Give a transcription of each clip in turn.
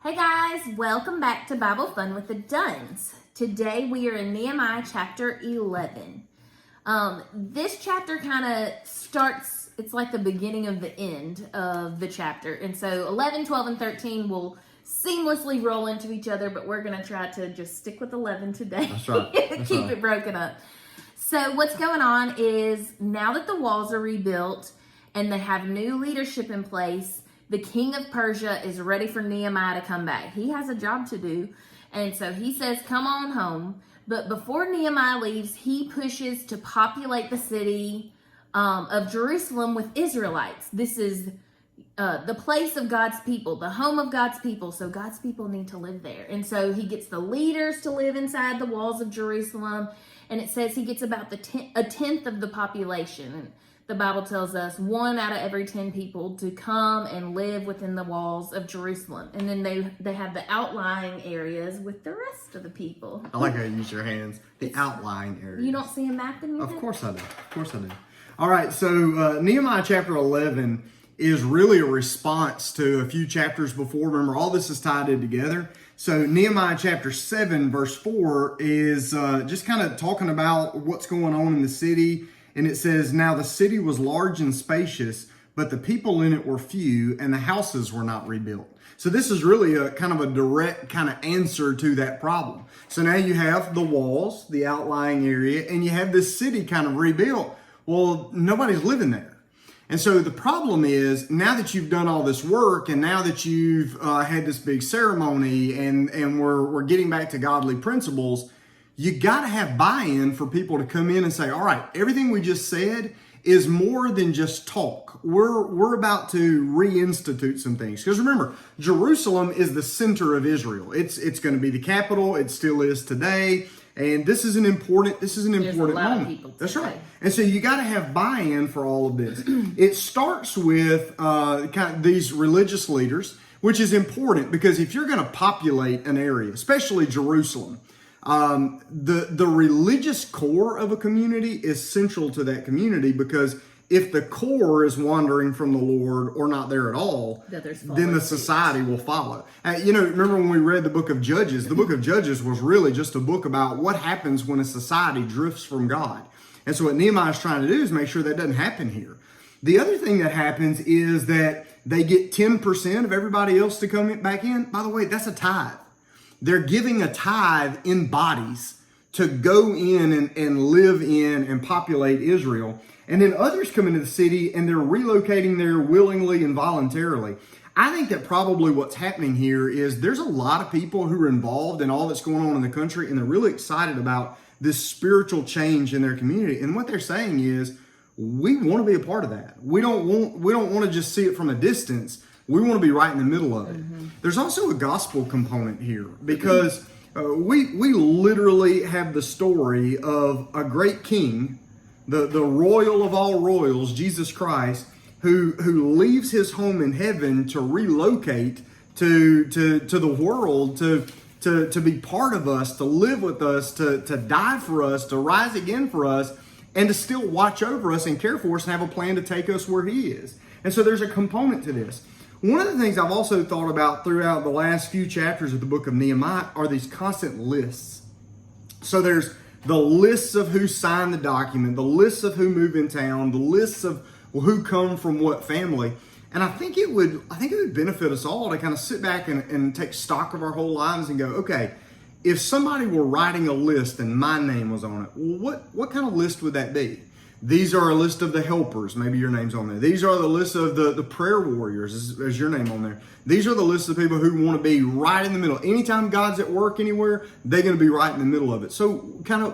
Hey guys, welcome back to Bible Fun with the Duns. Today we are in Nehemiah chapter 11. This chapter kind of starts, it's like the beginning of the end of the chapter. And so 11, 12, and 13 will seamlessly roll into each other, but we're going to try to just stick with 11 today. That's right. Keep it broken up. So what's going on is now that the walls are rebuilt and they have new leadership in place, the king of Persia is ready for Nehemiah to come back. He has a job to do. And so he says, come on home. But before Nehemiah leaves, he pushes to populate the city of Jerusalem with Israelites. This is the place of God's people, the home of God's people. So God's people need to live there. And so he gets the leaders to live inside the walls of Jerusalem. And it says he gets about a tenth of the population. And the Bible tells us 1 out of every 10 people to come and live within the walls of Jerusalem. And then they have the outlying areas with the rest of the people. I like how you use your hands. The outlying areas. You don't see a map in your head? Of course I do. Of course I do. All right, so Nehemiah chapter 11 is really a response to a few chapters before. Remember, all this is tied in together. So Nehemiah chapter 7 verse 4 is just kind of talking about what's going on in the city. And it says, now the city was large and spacious, but the people in it were few, and the houses were not rebuilt. So this is really a kind of a direct kind of answer to that problem. So now you have the walls, the outlying area, and you have this city kind of rebuilt. Well, nobody's living there. And so the problem is, now that you've done all this work, and now that you've had this big ceremony, and we're getting back to godly principles, you got to have buy-in for people to come in and say, all right, everything we just said is more than just talk. We're about to reinstitute some things. Because remember, Jerusalem is the center of Israel. It's going to be the capital. It still is today. And this is an important moment. That's right. And so you got to have buy-in for all of this. It starts with kind of these religious leaders, which is important because if you're going to populate an area, especially Jerusalem, the religious core of a community is central to that community, because if the core is wandering from the Lord or not there at all, then the society will follow. Remember when we read the book of Judges? The book of Judges was really just a book about what happens when a society drifts from God. And so what Nehemiah is trying to do is make sure that doesn't happen here. The other thing that happens is that they get 10% of everybody else to come back in. By the way, that's a tithe. They're giving a tithe in bodies to go in and live in and populate Israel. And then others come into the city and they're relocating there willingly and voluntarily. I think that probably what's happening here is there's a lot of people who are involved in all that's going on in the country, and they're really excited about this spiritual change in their community. And what they're saying is, we want to be a part of that. We don't want to just see it from a distance. We want to be right in the middle of it. Mm-hmm. There's also a gospel component here, because we literally have the story of a great king, the royal of all royals, Jesus Christ, who leaves his home in heaven to relocate to the world, to be part of us, to live with us, to die for us, to rise again for us, and to still watch over us and care for us and have a plan to take us where he is. And so there's a component to this. One of the things I've also thought about throughout the last few chapters of the book of Nehemiah are these constant lists. So there's the lists of who signed the document, the lists of who moved in town, the lists of who come from what family. And I think it would benefit us all to kind of sit back and take stock of our whole lives and go, okay, if somebody were writing a list and my name was on it, well, what kind of list would that be? These are a list of the helpers. Maybe your name's on there. These are the lists of the prayer warriors. Is your name on there? These are the lists of people who want to be right in the middle. Anytime God's at work anywhere, they're going to be right in the middle of it. So kind of,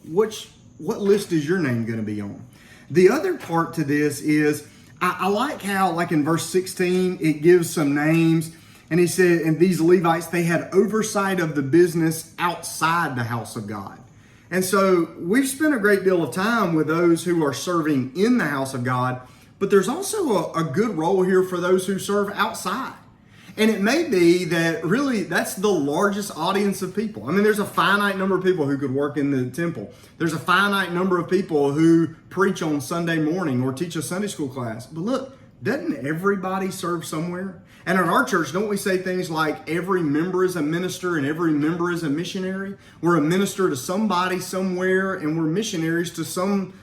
what list is your name going to be on? The other part to this is, I like how, like in verse 16, it gives some names. And he said, and these Levites, they had oversight of the business outside the house of God. And so we've spent a great deal of time with those who are serving in the house of God, but there's also a good role here for those who serve outside. And it may be that really that's the largest audience of people. I mean, there's a finite number of people who could work in the temple. There's a finite number of people who preach on Sunday morning or teach a Sunday school class. But look, doesn't everybody serve somewhere? And at our church, don't we say things like every member is a minister and every member is a missionary? We're a minister to somebody somewhere, and we're missionaries to some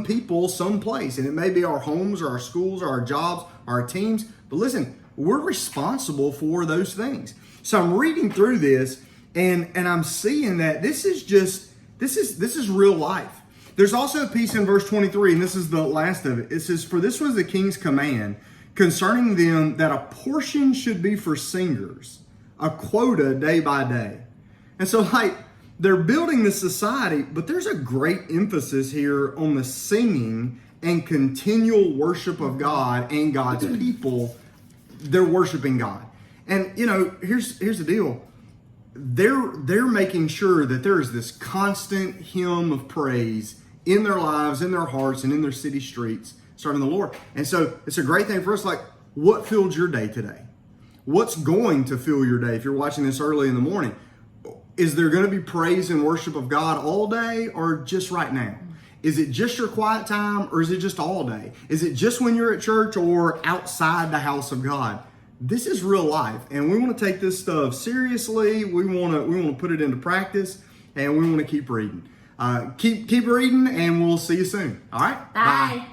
people someplace. And it may be our homes or our schools or our jobs or our teams. But listen, we're responsible for those things. So I'm reading through this and I'm seeing that this is real life. There's also a piece in verse 23, and this is the last of it. It says, "For this was the king's command concerning them, that a portion should be for singers, a quota day by day." And so they're building this society, but there's a great emphasis here on the singing and continual worship of God and God's people. They're worshiping God. And here's the deal. They're making sure that there is this constant hymn of praise in their lives, in their hearts, and in their city streets, serving the Lord. And so it's a great thing for us. Like, what filled your day today? What's going to fill your day? If you're watching this early in the morning, is there going to be praise and worship of God all day, or just right now? Is it just your quiet time, or is it just all day? Is it just when you're at church or outside the house of God? This is real life, and we want to take this stuff seriously. We want to put it into practice, and we want to keep reading. Keep reading, and we'll see you soon. All right? Bye.